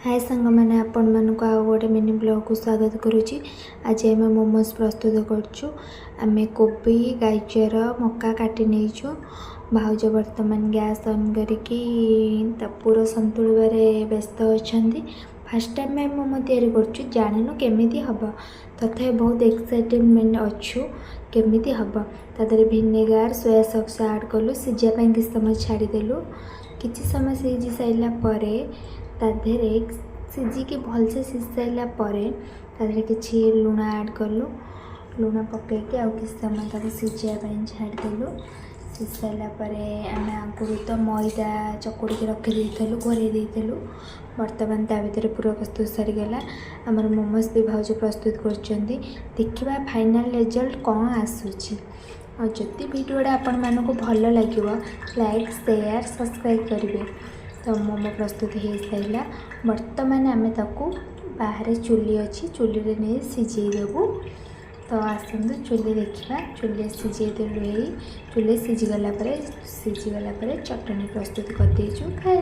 हाय सांग मैंने आपण मानक आ गोटे मिनी ब्लॉग को स्वागत करुच्ची। आज आम मोमोज प्रस्तुत करें कोबी गाजर मक्का काटी नहीं भाउज बर्तमान गैस ऑन करके पूरा संतुलवार व्यस्त अच्छा। फास्ट टाइम में मोमो तैयारी कर जानू केमी हम तथा बहुत एक्साइटमेंट अच्छु केमी हम तादर भिनेगार सोया सॉस ऐड कलु सीझापी किसी समय छाड़देलु किसी समय सीझी सारापर तादेरे सीझिकी भलसे सीझी सारापर तादेरे किसी लुण ऐड कलु लुण पकईकि आउ किसी समय तक सीझापी छाड़देलु सीझी सारापर आम आगुरी तो मैदा चकुड़ी रखीदेलु घोरईदेलु बर्तमान ता भर पूरा प्रस्तुत सरीगला आमर मोमोज भी भाउज प्रस्तुत कर देखा फाइनाल रिजल्ट कौन आसूची। और जदि वीडियोटा आपण मानक भल लगे लाइक शेयर सब्सक्राइब करेंगे। तो मोमो प्रस्तुत हो सारा बर्तमान आम ताकू बाहर चुली अच्छी चुली नहीं सीझेदेबू। तो आसतु चुली देखा चुली सीझेदेलु चुली सीझीगला चटनी प्रस्तुत कर खाई